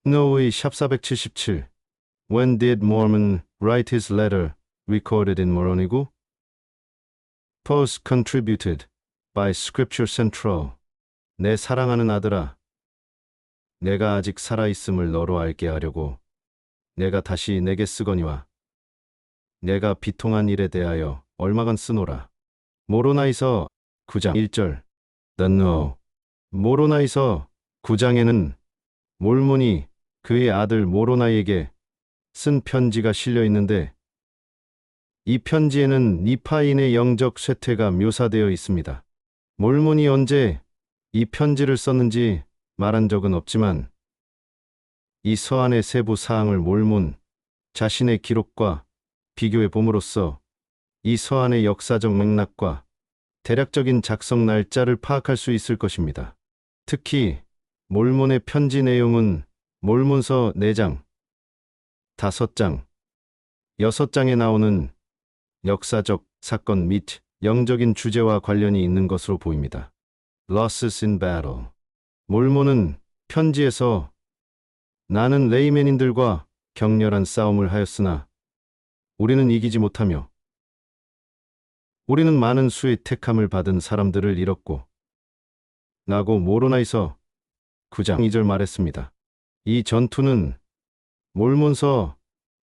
노의 샵 477. When did Mormon write his letter recorded in Moroni고? Post contributed by Scripture Central. 내 사랑하는 아들아, 내가 아직 살아있음을 너로 알게 하려고 내가 다시 내게 쓰거니와 내가 비통한 일에 대하여 얼마간 쓰노라. 모로나이서 9장 1절. The No. 모로나이서 9장에는 몰몬이 그의 아들 모로나이에게 쓴 편지가 실려 있는데 이 편지에는 니파인의 영적 쇠퇴가 묘사되어 있습니다. 몰몬이 언제 이 편지를 썼는지 말한 적은 없지만 이 서한의 세부 사항을 몰몬 자신의 기록과 비교해 봄으로써 이 서한의 역사적 맥락과 대략적인 작성 날짜를 파악할 수 있을 것입니다. 특히 몰몬의 편지 내용은 몰몬서 4장, 5장, 6장에 나오는 역사적 사건 및 영적인 주제와 관련이 있는 것으로 보입니다. Losses in battle. 몰몬은 편지에서 나는 레이맨인들과 격렬한 싸움을 하였으나 우리는 이기지 못하며 우리는 많은 수의 택함을 받은 사람들을 잃었고 라고 모로나이서 9장 2절 말했습니다. 이 전투는 몰몬서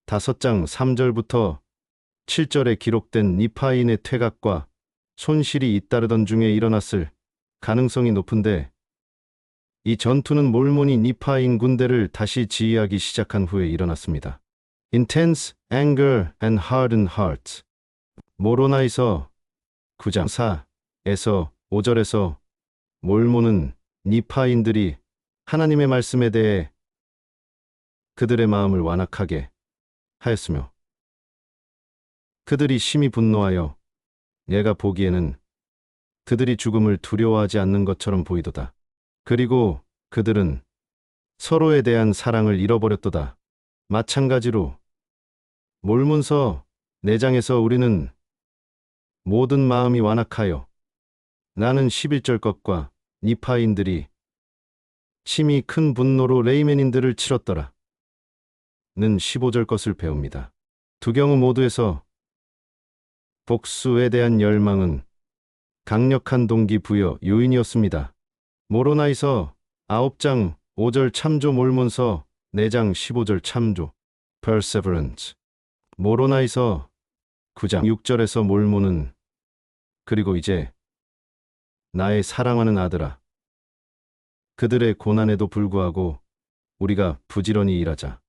5장 3절부터 7절에 기록된 니파인의 퇴각과 손실이 잇따르던 중에 일어났을 가능성이 높은데 이 전투는 몰몬이 니파인 군대를 다시 지휘하기 시작한 후에 일어났습니다. Intense anger and hardened hearts. 모로나이서 9장 4에서 5절에서 몰몬은 니파인들이 하나님의 말씀에 대해 그들의 마음을 완악하게 하였으며 그들이 심히 분노하여 내가 보기에는 그들이 죽음을 두려워하지 않는 것처럼 보이도다. 그리고 그들은 서로에 대한 사랑을 잃어버렸도다. 마찬가지로 몰몬서 4장에서 우리는 모든 마음이 완악하여 나는 11절 것과 니파인들이 심히 큰 분노로 레이맨인들을 치렀더라. 는 15절 것을 배웁니다. 두 경우 모두에서 복수에 대한 열망은 강력한 동기부여 요인이었습니다. 모로나이서 9장 5절 참조 몰몬서 4장 15절 참조 Perseverance. 모로나이서 9장 6절에서 몰몬은 그리고 이제 나의 사랑하는 아들아 그들의 고난에도 불구하고 우리가 부지런히 일하자.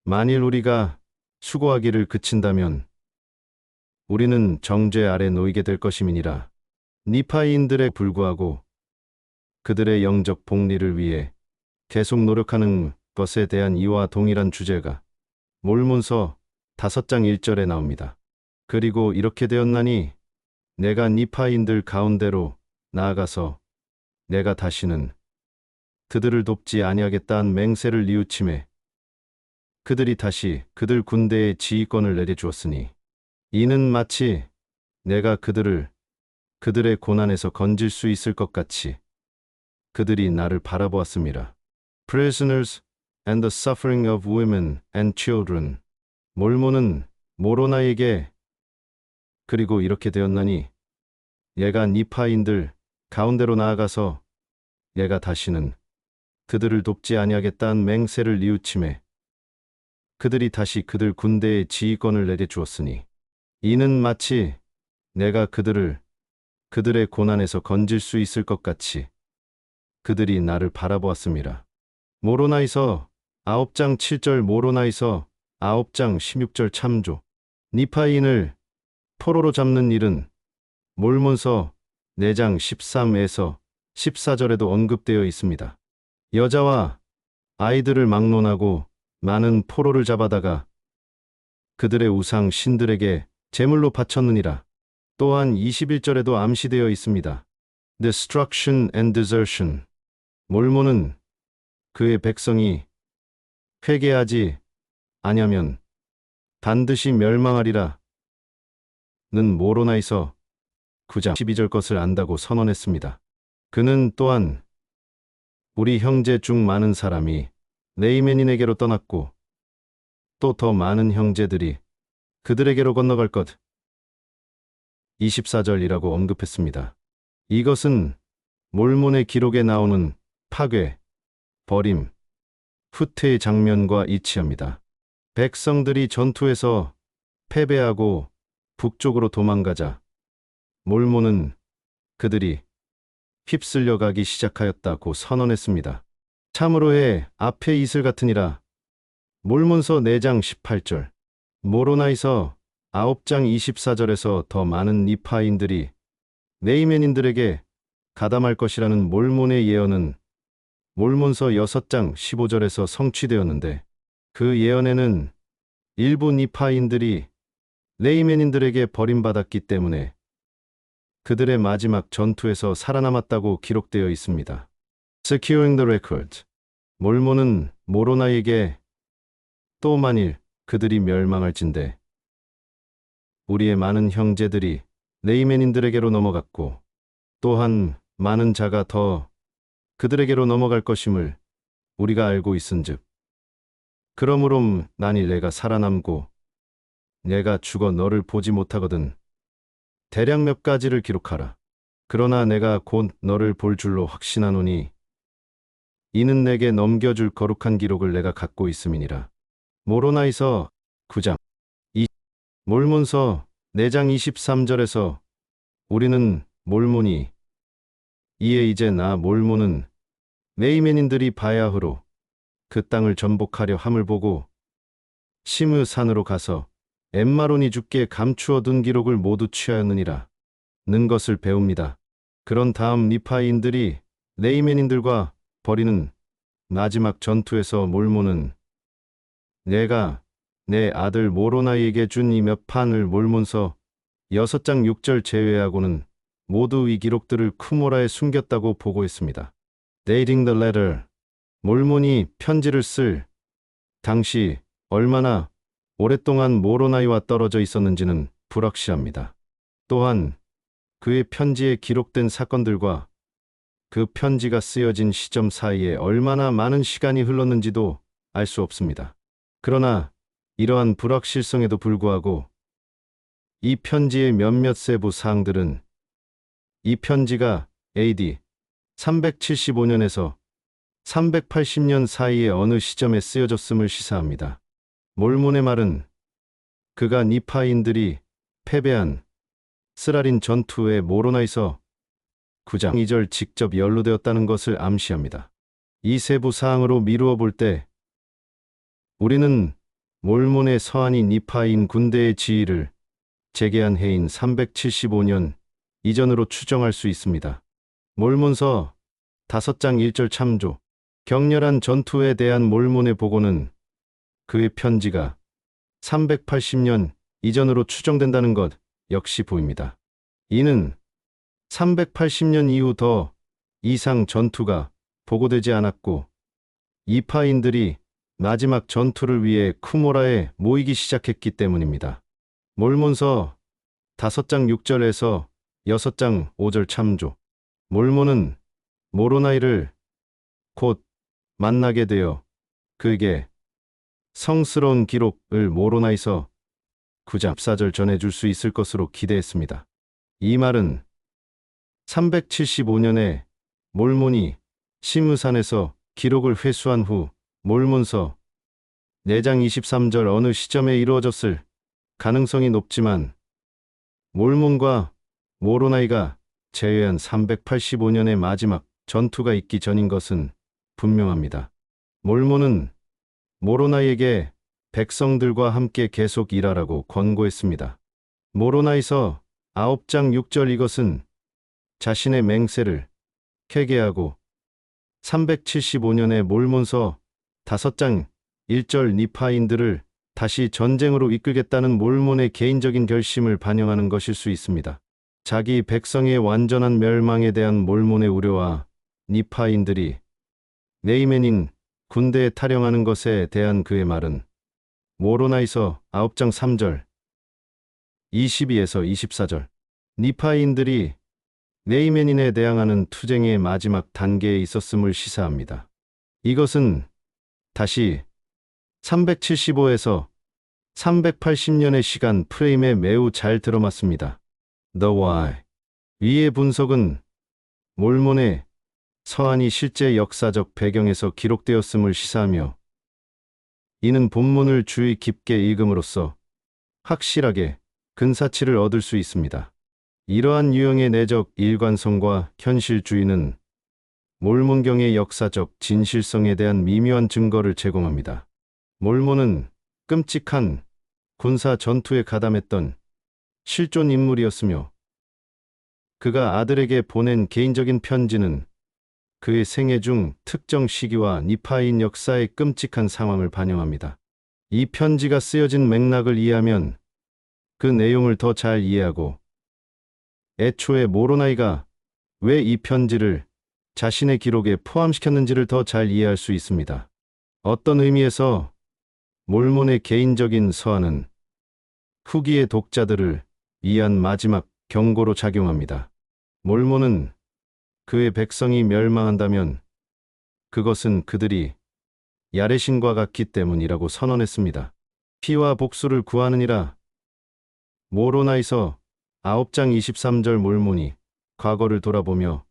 만일 우리가 수고하기를 그친다면 우리는 정죄 아래 놓이게 될 것임이니라. 니파인들에 불구하고 그들의 영적 복리를 위해 계속 노력하는 것에 대한 이와 동일한 주제가 몰몬서 5장 1절에 나옵니다. 그리고 이렇게 되었나니 내가 니파인들 가운데로 나아가서 내가 다시는 그들을 돕지 아니하겠다는 맹세를 뉘우침에 그들이 다시 그들 군대의 지휘권을 내려주었으니 이는 마치 내가 그들을 그들의 고난에서 건질 수 있을 것 같이 그들이 나를 바라보았음이라. Prisoners and the suffering of women and children. 몰몬은 모로나이에게 그리고 이렇게 되었나니 얘가 니파인들 가운데로 나아가서 얘가 다시는 그들을 돕지 아니하겠다는 맹세를 뉘우침에 그들이 다시 그들 군대의 지휘권을 내려주었으니 이는 마치 내가 그들을 그들의 고난에서 건질 수 있을 것 같이 그들이 나를 바라보았음이라. 모로나이서 9장 7절 모로나이서 9장 16절 참조. 니파인을 포로로 잡는 일은 몰몬서 4장 13에서 14절에도 언급되어 있습니다. 여자와 아이들을 막론하고 많은 포로를 잡아다가 그들의 우상 신들에게 제물로 바쳤느니라. 또한 21절에도 암시되어 있습니다. Destruction and desertion. 몰몬은 그의 백성이 회개하지 아니하면 반드시 멸망하리라. 는 모로나이서 9장 12절 것을 안다고 선언했습니다. 그는 또한 우리 형제 중 많은 사람이 네이메닌에게로 떠났고 또 더 많은 형제들이 그들에게로 건너갈 것. 24절이라고 언급했습니다. 이것은 몰몬의 기록에 나오는 파괴, 버림, 후퇴의 장면과 일치합니다. 백성들이 전투에서 패배하고 북쪽으로 도망가자 몰몬은 그들이 휩쓸려 가기 시작하였다고 선언했습니다. 참으로 해 앞의 이슬 같으니라. 몰몬서 4장 18절, 모로나이서 9장 24절에서 더 많은 니파인들이 네이멘인들에게 가담할 것이라는 몰몬의 예언은 몰몬서 6장 15절에서 성취되었는데 그 예언에는 일부 니파인들이 네이멘인들에게 버림받았기 때문에 그들의 마지막 전투에서 살아남았다고 기록되어 있습니다. Securing the record. 몰몬은 모로나이에게 또 만일 그들이 멸망할진대 우리의 많은 형제들이 네이멘인들에게로 넘어갔고 또한 많은 자가 더 그들에게로 넘어갈 것임을 우리가 알고 있은즉 그러므로 만일 내가 살아남고 내가 죽어 너를 보지 못하거든 대략 몇 가지를 기록하라. 그러나 내가 곧 너를 볼 줄로 확신하노니 이는 내게 넘겨줄 거룩한 기록을 내가 갖고 있음이니라. 모로나이서 9장 2 몰몬서 4장 23절에서 우리는 몰몬이 이에 이제 나 몰몬은 네이멘인들이 바야흐로 그 땅을 전복하려 함을 보고 시므 산으로 가서 엠마론이 주께 감추어 둔 기록을 모두 취하였느니라 는 것을 배웁니다. 그런 다음 니파인들이 네이멘인들과 벌이는 마지막 전투에서 몰몬은 내가 내 아들 모로나이에게 준 이 몇 판을 몰몬서 6장 6절 제외하고는 모두 이 기록들을 쿠모라에 숨겼다고 보고했습니다. Dating the letter. 몰몬이 편지를 쓸 당시 얼마나 오랫동안 모로나이와 떨어져 있었는지는 불확실합니다. 또한 그의 편지에 기록된 사건들과 그 편지가 쓰여진 시점 사이에 얼마나 많은 시간이 흘렀는지도 알 수 없습니다. 그러나 이러한 불확실성에도 불구하고 이 편지의 몇몇 세부 사항들은 이 편지가 AD 375년에서 380년 사이의 어느 시점에 쓰여졌음을 시사합니다. 몰몬의 말은 그가 니파인들이 패배한 스라린 전투에 모로나이서 9장 2절 직접 연루되었다는 것을 암시합니다. 이 세부 사항으로 미루어 볼 때 우리는 몰몬의 서한이 니파인 군대의 지위를 재개한 해인 375년 이전으로 추정할 수 있습니다. 몰몬서 5장 1절 참조. 격렬한 전투에 대한 몰몬의 보고는 그의 편지가 380년 이전으로 추정된다는 것 역시 보입니다. 이는 380년 이후 더 이상 전투가 보고되지 않았고 이파인들이 마지막 전투를 위해 쿠모라에 모이기 시작했기 때문입니다. 몰몬서 5장 6절에서 6장 5절 참조. 몰몬은 모로나이를 곧 만나게 되어 그에게 성스러운 기록을 모로나이서 9장 14절 전해줄 수 있을 것으로 기대했습니다. 이 말은 375년에 몰몬이 시므산에서 기록을 회수한 후 몰몬서 4장 23절 어느 시점에 이루어졌을 가능성이 높지만 몰몬과 모로나이가 제외한 385년의 마지막 전투가 있기 전인 것은 분명합니다. 몰몬은 모로나이에게 백성들과 함께 계속 일하라고 권고했습니다. 모로나이서 9장 6절 이것은 자신의 맹세를 회개하고 375년에 몰몬서 5장 1절 니파인들을 다시 전쟁으로 이끌겠다는 몰몬의 개인적인 결심을 반영하는 것일 수 있습니다. 자기 백성의 완전한 멸망에 대한 몰몬의 우려와 니파인들이 네이멘인 군대에 탈영하는 것에 대한 그의 말은 모로나이서 9장 3절 22에서 24절 니파인들이 네이멘인에 대항하는 투쟁의 마지막 단계에 있었음을 시사합니다. 이것은 다시 375에서 380년의 시간 프레임에 매우 잘 들어맞습니다. The Why. 위의 분석은 몰몬의 서한이 실제 역사적 배경에서 기록되었음을 시사하며, 이는 본문을 주의 깊게 읽음으로써 확실하게 근사치를 얻을 수 있습니다. 이러한 유형의 내적 일관성과 현실주의는 몰몬경의 역사적 진실성에 대한 미묘한 증거를 제공합니다. 몰몬은 끔찍한 군사 전투에 가담했던 실존 인물이었으며, 그가 아들에게 보낸 개인적인 편지는 그의 생애 중 특정 시기와 니파인 역사의 끔찍한 상황을 반영합니다. 이 편지가 쓰여진 맥락을 이해하면 그 내용을 더 잘 이해하고, 애초에 모로나이가 왜 이 편지를 자신의 기록에 포함시켰는지를 더 잘 이해할 수 있습니다. 어떤 의미에서 몰몬의 개인적인 서한은 후기의 독자들을 위한 마지막 경고로 작용합니다. 몰몬은 그의 백성이 멸망한다면 그것은 그들이 야레신과 같기 때문이라고 선언했습니다. 피와 복수를 구하느니라. 모로나이서 9장 23절. 몰몬이 과거를 돌아보며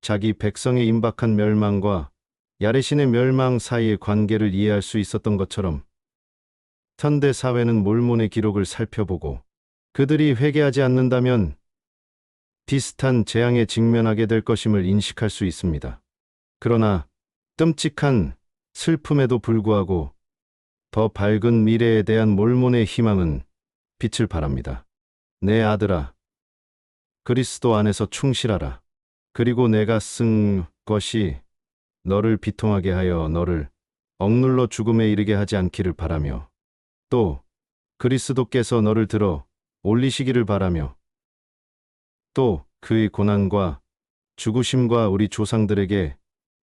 자기 백성의 임박한 멸망과 야레신의 멸망 사이의 관계를 이해할 수 있었던 것처럼, 현대 사회는 몰몬의 기록을 살펴보고 그들이 회개하지 않는다면 비슷한 재앙에 직면하게 될 것임을 인식할 수 있습니다. 그러나 끔찍한 슬픔에도 불구하고 더 밝은 미래에 대한 몰몬의 희망은 빛을 발합니다. 내 아들아, 그리스도 안에서 충실하라. 그리고 내가 쓴 것이 너를 비통하게 하여 너를 억눌러 죽음에 이르게 하지 않기를 바라며, 또 그리스도께서 너를 들어 올리시기를 바라며, 또 그의 고난과 죽으심과 우리 조상들에게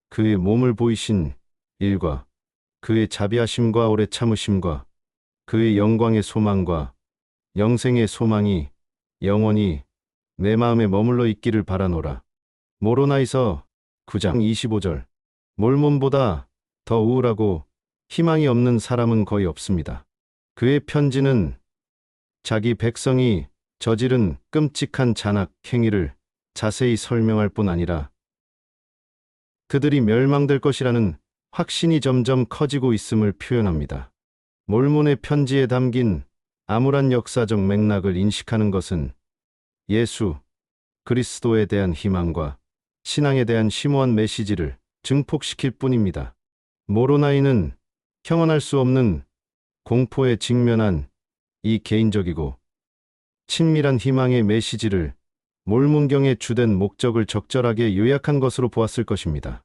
그의 몸을 보이신 일과 그의 자비하심과 오래 참으심과 그의 영광의 소망과 영생의 소망이 영원히 내 마음에 머물러 있기를 바라노라. 모로나이서 9장 25절. 몰몬보다 더 우울하고 희망이 없는 사람은 거의 없습니다. 그의 편지는 자기 백성이 저지른 끔찍한 잔악 행위를 자세히 설명할 뿐 아니라 그들이 멸망될 것이라는 확신이 점점 커지고 있음을 표현합니다. 몰몬의 편지에 담긴 암울한 역사적 맥락을 인식하는 것은 예수 그리스도에 대한 희망과 신앙에 대한 심오한 메시지를 증폭시킬 뿐입니다. 모로나이는 형언할 수 없는 공포에 직면한 이 개인적이고 친밀한 희망의 메시지를 몰몬경의 주된 목적을 적절하게 요약한 것으로 보았을 것입니다.